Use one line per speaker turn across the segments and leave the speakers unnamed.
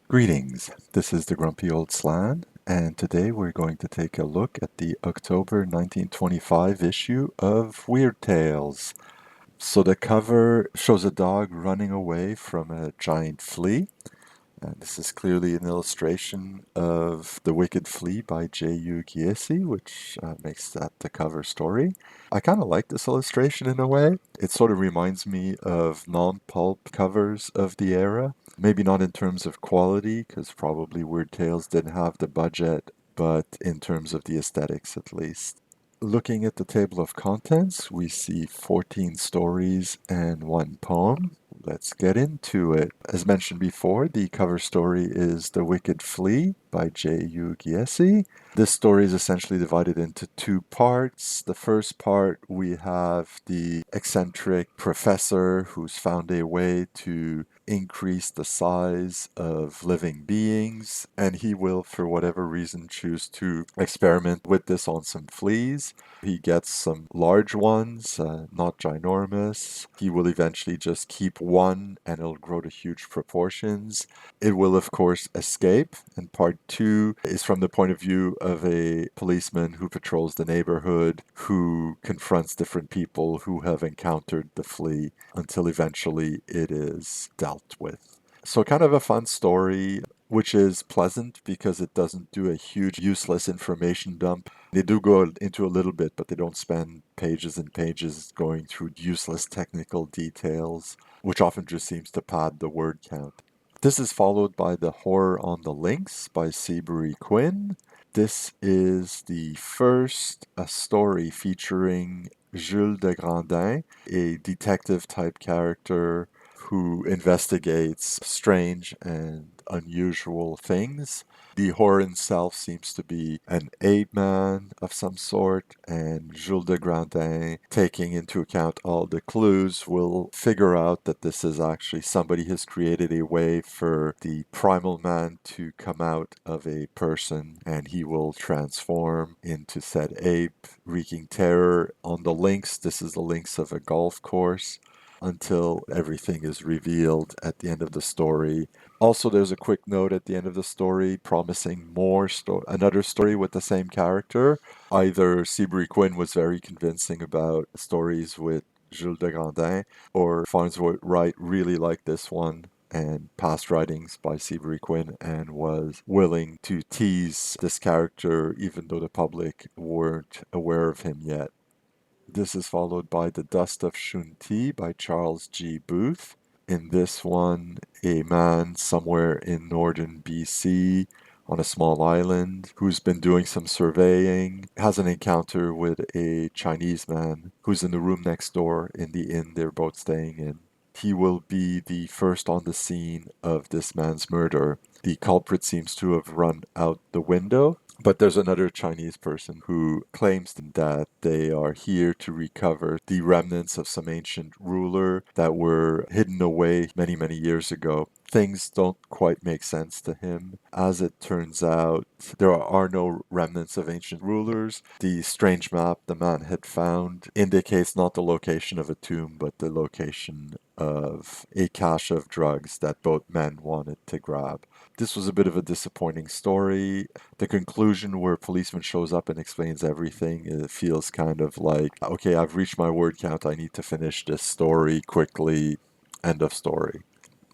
Greetings, this is the Grumpy Old Slan, and today we're going to take a look at the October 1925 issue of Weird Tales. So the cover shows a dog running away from a giant flea, and this is clearly an illustration of The Wicked Flea by J.U. Giesy, which makes that the cover story. I kind of like this illustration in a way. It sort of reminds me of non-pulp covers of the era. Maybe not in terms of quality, because probably Weird Tales didn't have the budget, but in terms of the aesthetics at least. Looking at the table of contents, we see 14 stories and one poem. Let's get into it. As mentioned before, the cover story is The Wicked Flea by J.U. Giesy. This story is essentially divided into two parts. The first part, we have the eccentric professor who's found a way to increase the size of living beings, and he will, for whatever reason, choose to experiment with this on some fleas. He gets some large ones, not ginormous. He will eventually just keep one and it'll grow to huge proportions. It will, of course, escape. And part two is from the point of view of a policeman who patrols the neighborhood, who confronts different people who have encountered the flea until eventually it is dealt with. So, kind of a fun story, which is pleasant because it doesn't do a huge useless information dump. They do go into a little bit, but they don't spend pages and pages going through useless technical details, which often just seems to pad the word count. This is followed by The Horror on the Links by Seabury Quinn. This is the first story featuring Jules de Grandin, a detective type character who investigates strange and unusual things. The horror itself seems to be an ape man of some sort, and Jules de Grandin, taking into account all the clues, will figure out that this is actually somebody has created a way for the primal man to come out of a person, and he will transform into said ape, wreaking terror on the links. This is the links of a golf course until everything is revealed at the end of the story. Also, there's a quick note at the end of the story promising another story with the same character. Either Seabury Quinn was very convincing about stories with Jules de Grandin, or Farnsworth Wright really liked this one and past writings by Seabury Quinn and was willing to tease this character even though the public weren't aware of him yet. This is followed by The Dust of Shun-Ti by Charles G. Booth. In this one, a man somewhere in northern BC on a small island who's been doing some surveying has an encounter with a Chinese man who's in the room next door in the inn they're both staying in. He will be the first on the scene of this man's murder. The culprit seems to have run out the window, but there's another Chinese person who claims that they are here to recover the remnants of some ancient ruler that were hidden away many, many years ago. Things don't quite make sense to him. As it turns out, there are no remnants of ancient rulers. The strange map the man had found indicates not the location of a tomb, but the location of a cache of drugs that both men wanted to grab. This was a bit of a disappointing story. The conclusion where a policeman shows up and explains everything, it feels kind of like, okay, I've reached my word count. I need to finish this story quickly. End of story.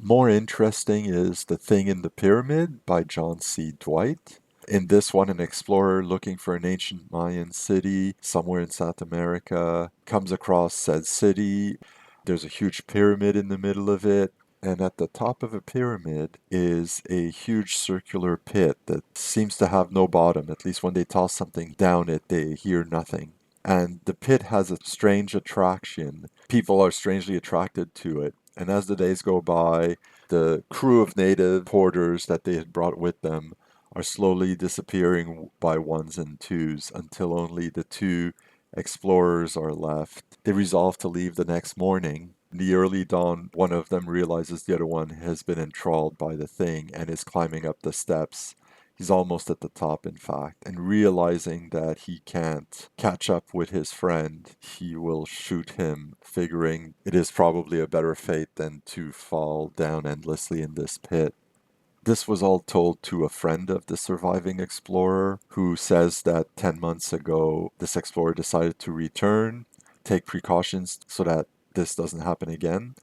More interesting is The Thing in the Pyramid by John C. Dwight. In this one, an explorer looking for an ancient Mayan city somewhere in South America comes across said city. There's a huge pyramid in the middle of it, and at the top of a pyramid is a huge circular pit that seems to have no bottom. At least when they toss something down it, they hear nothing. And the pit has a strange attraction. People are strangely attracted to it. And as the days go by, the crew of native porters that they had brought with them are slowly disappearing by ones and twos until only the two explorers are left. They resolve to leave the next morning. In the early dawn, one of them realizes the other one has been enthralled by the thing and is climbing up the steps. He's almost at the top, in fact, and realizing that he can't catch up with his friend, he will shoot him, figuring it is probably a better fate than to fall down endlessly in this pit. This was all told to a friend of the surviving explorer who says that 10 months ago, this explorer decided to return, take precautions so that this doesn't happen again.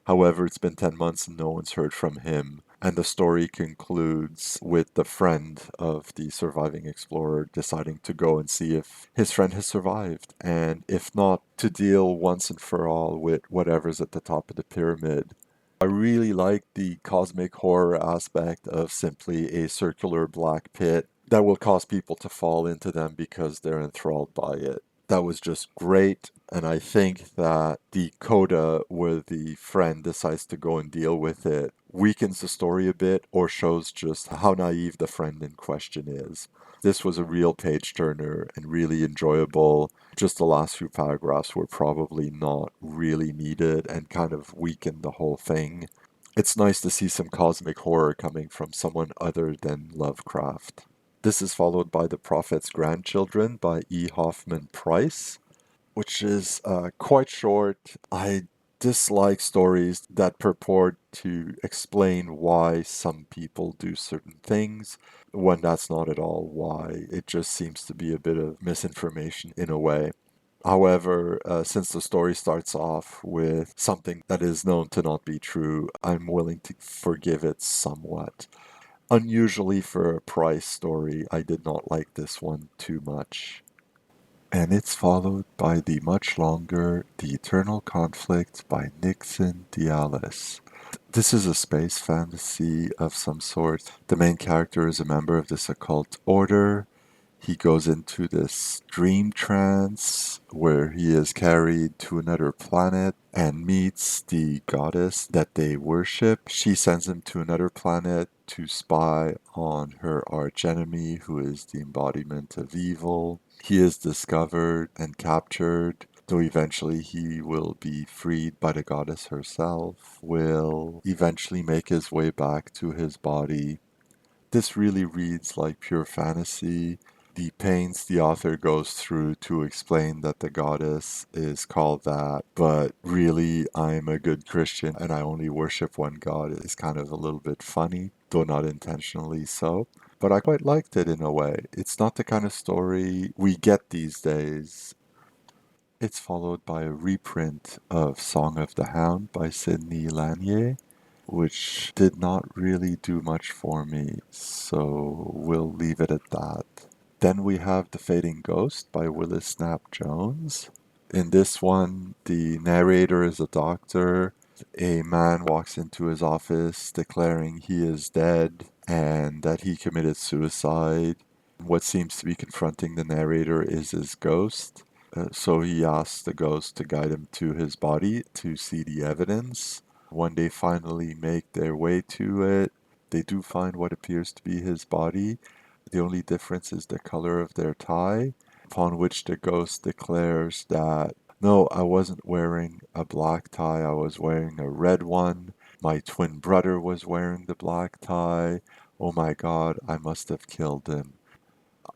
However, it's been 10 months and no one's heard from him. And the story concludes with the friend of the surviving explorer deciding to go and see if his friend has survived. And if not, to deal once and for all with whatever's at the top of the pyramid. I really like the cosmic horror aspect of simply a circular black pit that will cause people to fall into them because they're enthralled by it. That was just great. And I think that the Coda, where the friend decides to go and deal with it, weakens the story a bit or shows just how naive the friend in question is. This was a real page turner and really enjoyable. Just the last few paragraphs were probably not really needed and kind of weakened the whole thing. It's nice to see some cosmic horror coming from someone other than Lovecraft. This is followed by The Prophet's Grandchildren by E. Hoffmann Price, which is quite short. I dislike stories that purport to explain why some people do certain things when that's not at all why. It just seems to be a bit of misinformation in a way. However, since the story starts off with something that is known to not be true, I'm willing to forgive it somewhat. Unusually for a Price story, I did not like this one too much. And it's followed by the much longer The Eternal Conflict by Nictzin Dyalhis. This is a space fantasy of some sort. The main character is a member of this occult order. He goes into this dream trance where he is carried to another planet and meets the goddess that they worship. She sends him to another planet to spy on her archenemy, who is the embodiment of evil. He is discovered and captured, though eventually he will be freed by the goddess herself, will eventually make his way back to his body. This really reads like pure fantasy. The pains the author goes through to explain that the goddess is called that, but really I'm a good Christian and I only worship one God is kind of a little bit funny, though not intentionally so. But I quite liked it in a way. It's not the kind of story we get these days. It's followed by a reprint of Song of the Hound by Sidney Lanier, which did not really do much for me, so we'll leave it at that. Then we have The Fading Ghost by Willis Knapp Jones. In this one, the narrator is a doctor. A man walks into his office declaring he is dead and that he committed suicide. What seems to be confronting the narrator is his ghost. So he asks the ghost to guide him to his body to see the evidence. When they finally make their way to it, they do find what appears to be his body. The only difference is the color of their tie, upon which the ghost declares that, no, I wasn't wearing a black tie, I was wearing a red one. My twin brother was wearing the black tie. Oh my god, I must have killed him.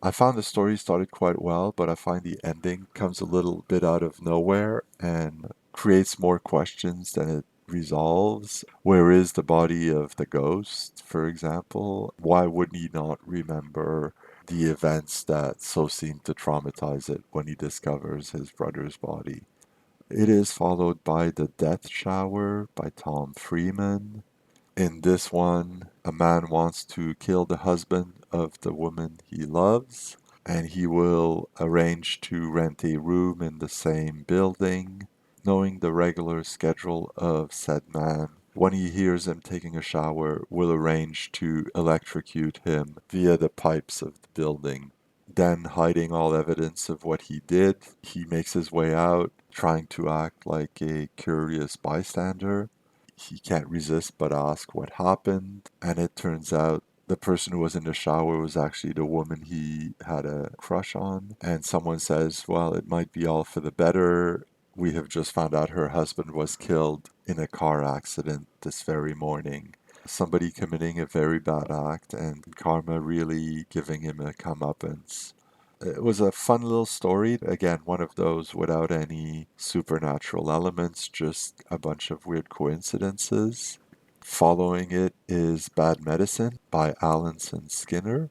I found the story started quite well, but I find the ending comes a little bit out of nowhere and creates more questions than it resolves. Where is the body of the ghost, for example? Why would he not remember the events that so seem to traumatize it when he discovers his brother's body? It is followed by The Death Shower by Tom Freeman. In this one, a man wants to kill the husband of the woman he loves, and he will arrange to rent a room in the same building, knowing the regular schedule of said man. When he hears him taking a shower, will arrange to electrocute him via the pipes of the building. Then, hiding all evidence of what he did, he makes his way out, trying to act like a curious bystander. He can't resist but ask what happened, and it turns out the person who was in the shower was actually the woman he had a crush on. And someone says, well, it might be all for the better. We have just found out her husband was killed in a car accident this very morning. Somebody committing a very bad act and karma really giving him a comeuppance. It was a fun little story. Again, one of those without any supernatural elements, just a bunch of weird coincidences. Following it is Bad Medicine by Alanson Skinner,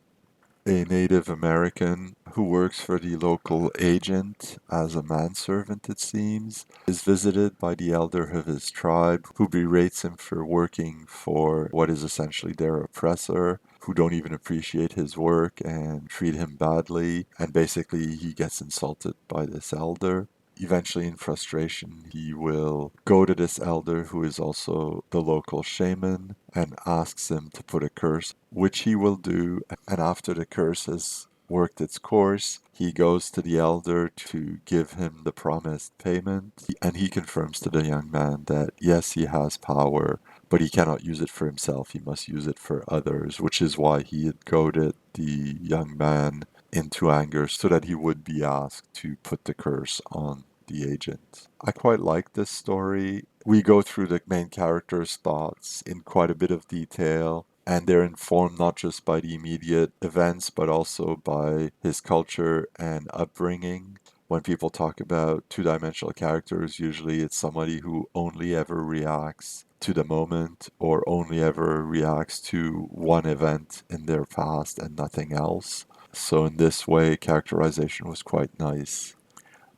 a Native American who works for the local agent as a manservant, it seems, is visited by the elder of his tribe, who berates him for working for what is essentially their oppressor, who don't even appreciate his work and treat him badly, and basically he gets insulted by this elder. Eventually, in frustration, he will go to this elder, who is also the local shaman, and asks him to put a curse, which he will do. And after the curse has worked its course, he goes to the elder to give him the promised payment. And he confirms to the young man that yes, he has power, but he cannot use it for himself. He must use it for others, which is why he had goaded the young man into anger so that he would be asked to put the curse on the agent. I quite like this story. We go through the main character's thoughts in quite a bit of detail, and they're informed not just by the immediate events, but also by his culture and upbringing. When people talk about two-dimensional characters, usually it's somebody who only ever reacts to the moment or only ever reacts to one event in their past and nothing else. So in this way, characterization was quite nice.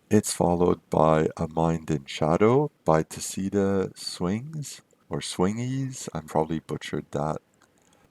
It's followed by A Mind in Shadow by Tessida Swings or Swingies. I probably butchered that.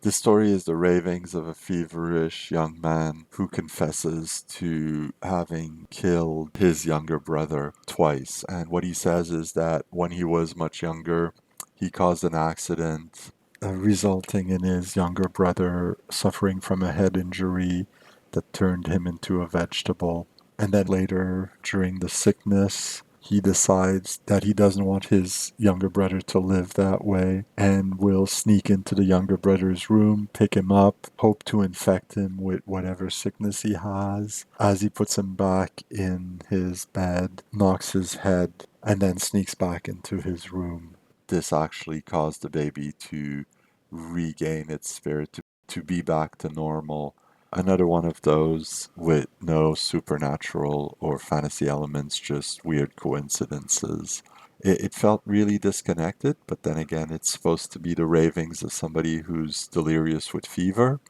This story is the ravings of a feverish young man who confesses to having killed his younger brother twice. And what he says is that when he was much younger, he caused an accident resulting in his younger brother suffering from a head injury that turned him into a vegetable. And then later, during the sickness, he decides that he doesn't want his younger brother to live that way and will sneak into the younger brother's room, pick him up, hope to infect him with whatever sickness he has. As he puts him back in his bed, knocks his head, and then sneaks back into his room. This actually caused the baby to regain its spirit, to be back to normal. Another one of those with no supernatural or fantasy elements, just weird coincidences. It felt really disconnected, but then again, it's supposed to be the ravings of somebody who's delirious with fever.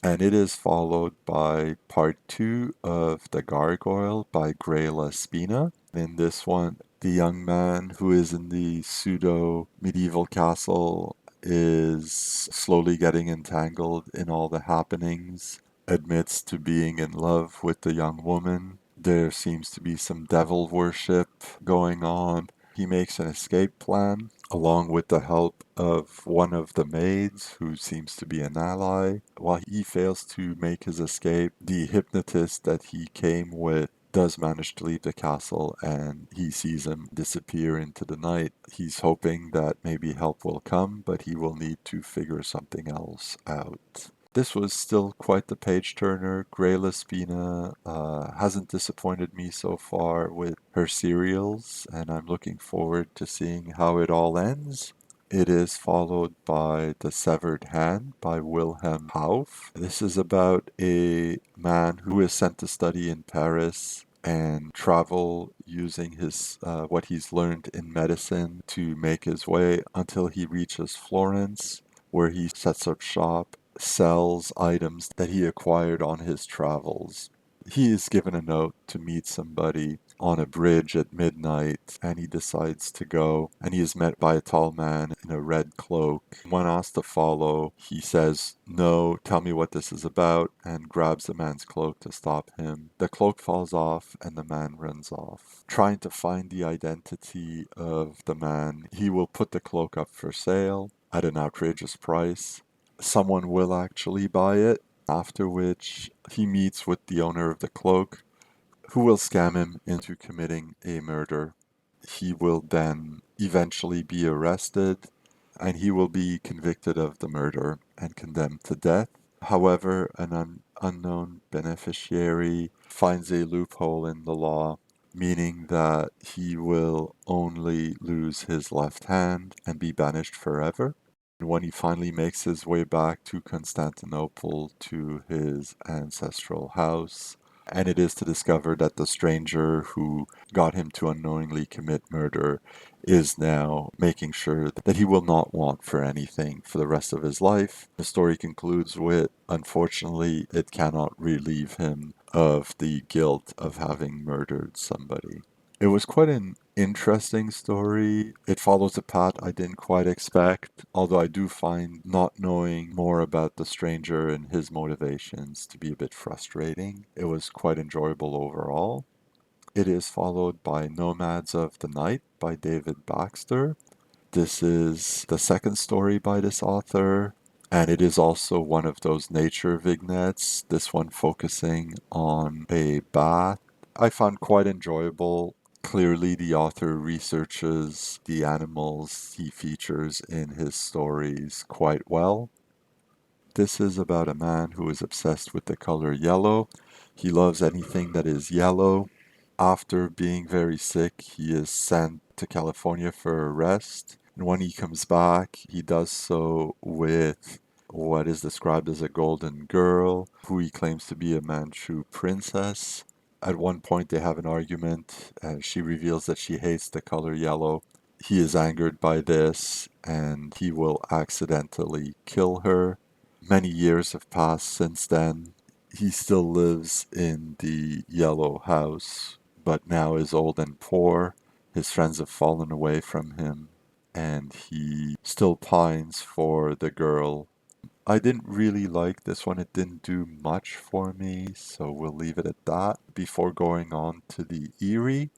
And it is followed by part two of The Gargoyle by Greye Spina. In this one, the young man who is in the pseudo medieval castle is slowly getting entangled in all the happenings, admits to being in love with the young woman. There seems to be some devil worship going on. He makes an escape plan along with the help of one of the maids who seems to be an ally. While he fails to make his escape, the hypnotist that he came with does manage to leave the castle and he sees him disappear into the night. He's hoping that maybe help will come, but he will need to figure something else out. This was still quite the page turner. Greye Spina hasn't disappointed me so far with her serials, and I'm looking forward to seeing how it all ends. It is followed by The Severed Hand by Wilhelm Hauff. This is about a man who is sent to study in Paris and travel using his what he's learned in medicine to make his way until he reaches Florence, where he sets up shop, sells items that he acquired on his travels. He is given a note to meet somebody on a bridge at midnight, and he decides to go, and he is met by a tall man in a red cloak. When asked to follow, he says, "No, tell me what this is about," and grabs the man's cloak to stop him. The cloak falls off, and the man runs off. Trying to find the identity of the man, he will put the cloak up for sale at an outrageous price. Someone will actually buy it, after which he meets with the owner of the cloak, who will scam him into committing a murder. He will then eventually be arrested, and he will be convicted of the murder and condemned to death. However, an unknown beneficiary finds a loophole in the law, meaning that he will only lose his left hand and be banished forever. When he finally makes his way back to Constantinople to his ancestral house, and it is to discover that the stranger who got him to unknowingly commit murder is now making sure that he will not want for anything for the rest of his life. The story concludes with, unfortunately, it cannot relieve him of the guilt of having murdered somebody. It was quite an interesting story. It follows a path I didn't quite expect, although I do find not knowing more about the stranger and his motivations to be a bit frustrating. It was quite enjoyable overall. It is followed by Nomads of the Night by David Baxter. This is the second story by this author, and it is also one of those nature vignettes, this one focusing on a bat. I found quite enjoyable. Clearly, the author researches the animals he features in his stories quite well. This is about a man who is obsessed with the color yellow. He loves anything that is yellow. After being very sick, he is sent to California for a rest. And when he comes back, he does so with what is described as a golden girl, who he claims to be a Manchu princess. At one point, they have an argument. She reveals that she hates the color yellow. He is angered by this, and he will accidentally kill her. Many years have passed since then. He still lives in the yellow house, but now is old and poor. His friends have fallen away from him, and he still pines for the girl. I didn't really like this one. It didn't do much for me, so we'll leave it at that. Before going on to the Eyrie,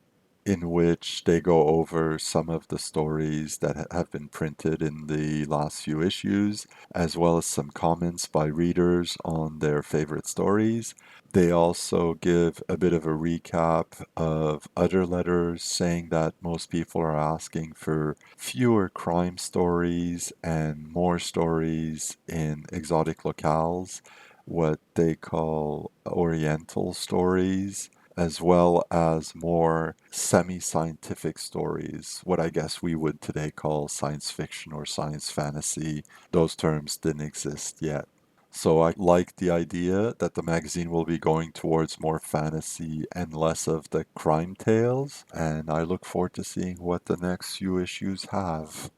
in which they go over some of the stories that have been printed in the last few issues, as well as some comments by readers on their favorite stories. They also give a bit of a recap of other letters saying that most people are asking for fewer crime stories and more stories in exotic locales, what they call Oriental stories, as well as more semi-scientific stories, what I guess we would today call science fiction or science fantasy. Those terms didn't exist yet. So I like the idea that the magazine will be going towards more fantasy and less of the crime tales, and I look forward to seeing what the next few issues have.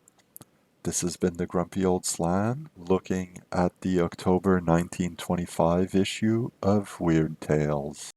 This has been the Grumpy Old Slan, looking at the October 1925 issue of Weird Tales.